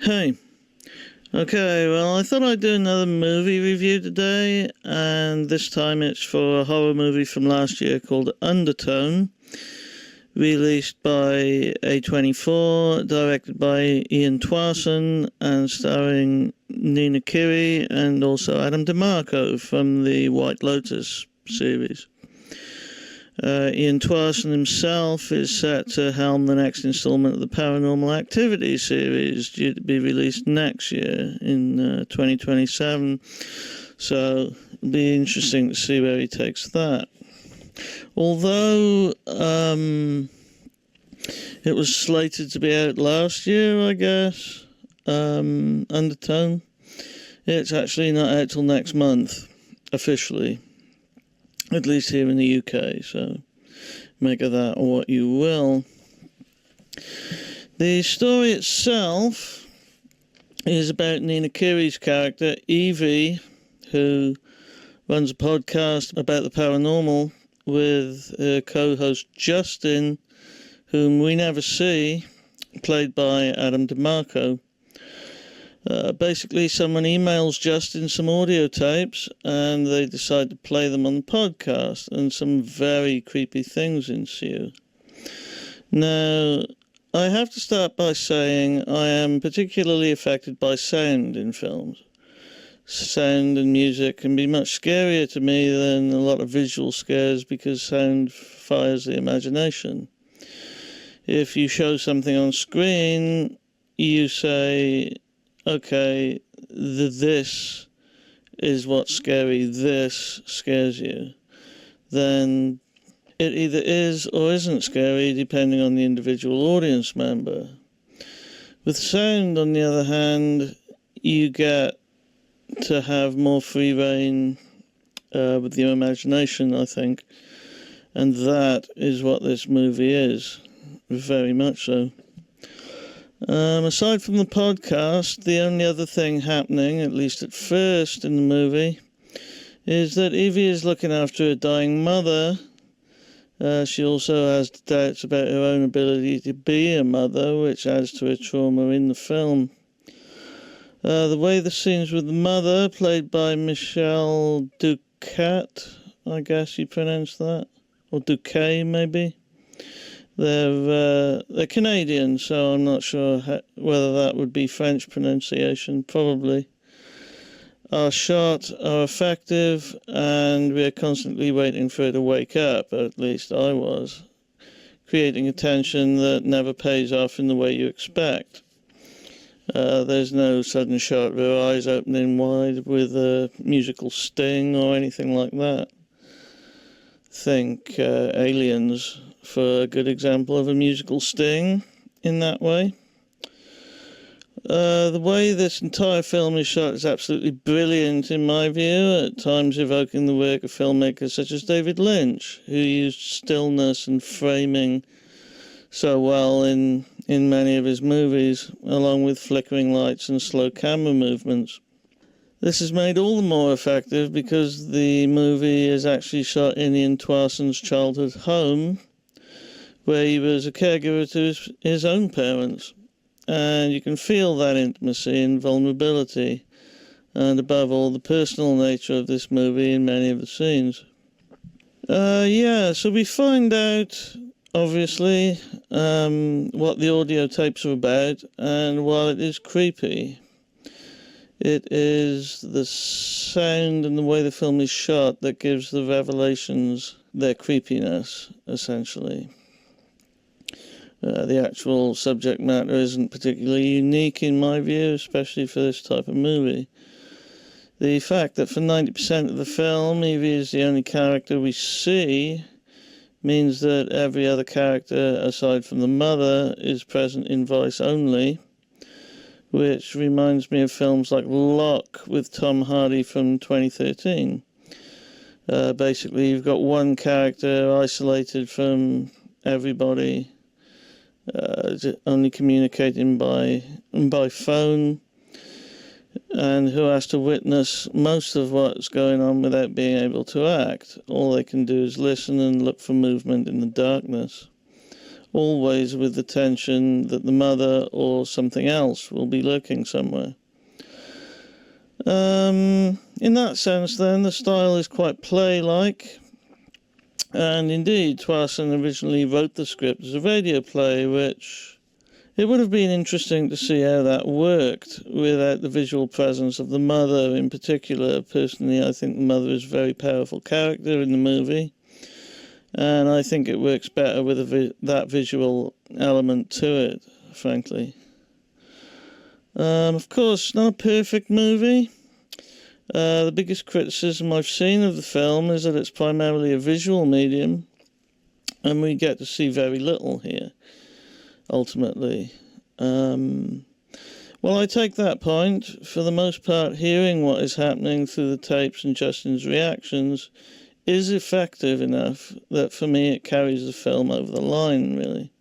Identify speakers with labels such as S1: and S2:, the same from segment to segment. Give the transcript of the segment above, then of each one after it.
S1: Hey. Okay, well, I thought I'd do another movie review today, and this time it's for a horror movie from last year called Undertone, released by A24, directed by Ian Twarson, and starring Nina Kiri and also Adam DeMarco from the White Lotus series. Ian Twarson himself is set to helm the next installment of the Paranormal Activity series, due to be released next year in 2027. So it'll be interesting to see where he takes that. Although it was slated to be out last year, I guess, Undertone, it's actually not out till next month, officially. At least here in the UK, so make of that what you will. The story itself is about Nina Kiri's character, Evie, who runs a podcast about the paranormal with her co-host Justin, whom we never see, played by Adam DeMarco. Basically, someone emails Justin some audio tapes and they decide to play them on the podcast, and some very creepy things ensue. Now, I have to start by saying I am particularly affected by sound in films. Sound and music can be much scarier to me than a lot of visual scares because sound fires the imagination. If you show something on screen, you say, okay, this is what's scary, this scares you, then it either is or isn't scary depending on the individual audience member. With sound, on the other hand, you get to have more free rein with your imagination, I think, and that is what this movie is, very much so. Aside from the podcast, the only other thing happening, at least at first in the movie, is that Evie is looking after a dying mother. She also has doubts about her own ability to be a mother, which adds to her trauma in the film. The way the scenes with the mother, played by Michelle Ducat, I guess you pronounce that, or Duquet maybe. They're Canadian, so I'm not sure whether that would be French pronunciation, probably. Our shots are effective, and we're constantly waiting for her to wake up, at least I was, creating a tension that never pays off in the way you expect. There's no sudden shot of her eyes opening wide with a musical sting or anything like that. Think Aliens for a good example of a musical sting in that way. The way this entire film is shot is absolutely brilliant in my view, at times evoking the work of filmmakers such as David Lynch, who used stillness and framing so well in many of his movies, along with flickering lights and slow camera movements. This is made all the more effective because the movie is actually shot in Ian Twarson's childhood home, where he was a caregiver to his own parents. And you can feel that intimacy and vulnerability, and above all, the personal nature of this movie in many of the scenes. So we find out, obviously, what the audio tapes are about, and while it is creepy, it is the sound and the way the film is shot that gives the revelations their creepiness, essentially. The actual subject matter isn't particularly unique in my view, especially for this type of movie. The fact that for 90% of the film, Evie is the only character we see means that every other character, aside from the mother, is present in voice only, which reminds me of films like Locke with Tom Hardy from 2013. Basically, you've got one character isolated from everybody, only communicating by phone, and who has to witness most of what's going on without being able to act. All they can do is listen and look for movement in the darkness. always with the tension that the mother or something else will be lurking somewhere. In that sense, then, the style is quite play-like, and indeed, Twarson originally wrote the script as a radio play, which it would have been interesting to see how that worked without the visual presence of the mother in particular. Personally, I think the mother is a very powerful character in the movie, and I think it works better with that visual element to it, frankly. Of course, not a perfect movie. The biggest criticism I've seen of the film is that it's primarily a visual medium, and we get to see very little here, ultimately. Well, I take that point. For the most part, hearing what is happening through the tapes and Justin's reactions is effective enough that for me it carries the film over the line, really.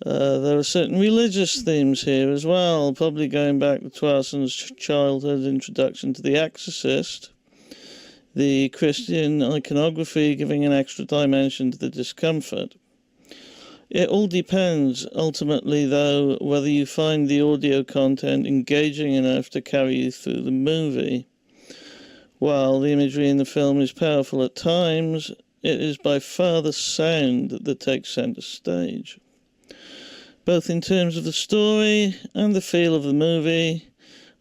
S1: There are certain religious themes here as well, probably going back to Twarson's childhood introduction to The Exorcist, the Christian iconography giving an extra dimension to the discomfort. It all depends, ultimately, though, whether you find the audio content engaging enough to carry you through the movie. While the imagery in the film is powerful at times, it is by far the sound that takes centre stage. Both in terms of the story and the feel of the movie,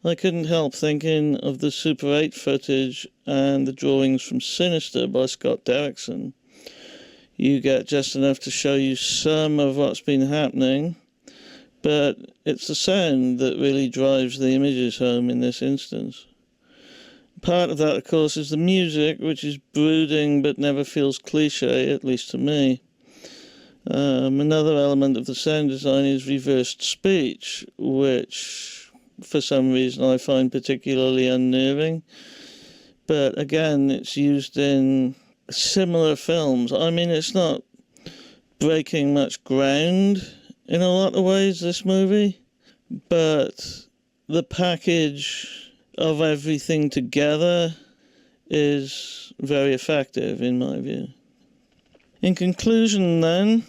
S1: I couldn't help thinking of the Super 8 footage and the drawings from Sinister by Scott Derrickson. You get just enough to show you some of what's been happening, but it's the sound that really drives the images home in this instance. Part of that, of course, is the music, which is brooding but never feels cliché, at least to me. Another element of the sound design is reversed speech, which for some reason I find particularly unnerving. But again, it's used in similar films. I mean, it's not breaking much ground in a lot of ways, this movie, but the package of everything together is very effective, in my view. In conclusion, then,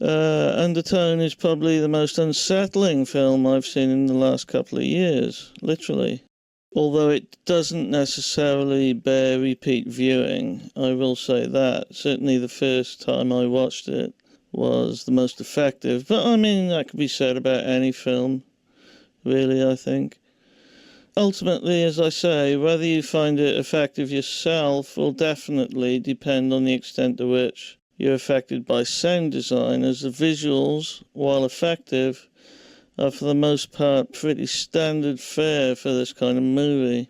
S1: Undertone is probably the most unsettling film I've seen in the last couple of years, literally. Although it doesn't necessarily bear repeat viewing, I will say that. Certainly the first time I watched it was the most effective. But I mean, that could be said about any film, really, I think. Ultimately, as I say, whether you find it effective yourself will definitely depend on the extent to which you're affected by sound design, as the visuals, while effective, are for the most part pretty standard fare for this kind of movie.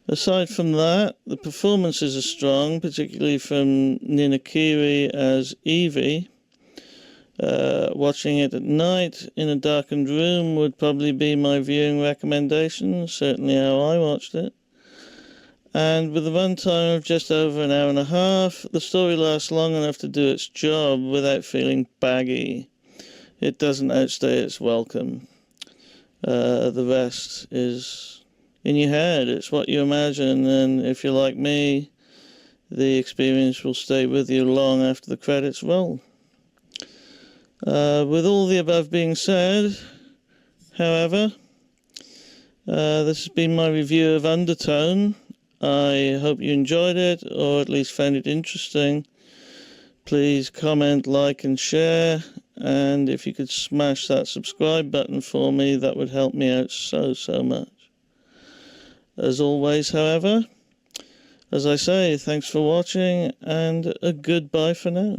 S1: Aside from that, the performances are strong, particularly from Nina Kiri as Evie. Watching it at night in a darkened room would probably be my viewing recommendation, certainly how I watched it. And with a runtime of just over an hour and a half, the story lasts long enough to do its job without feeling baggy. It doesn't outstay its welcome. The rest is in your head. It's what you imagine, and if you're like me, the experience will stay with you long after the credits roll. With all the above being said, however, this has been my review of Undertone. I hope you enjoyed it, or at least found it interesting. Please comment, like, and share. And if you could smash that subscribe button for me, that would help me out so much. As always, however, as I say, thanks for watching, and a goodbye for now.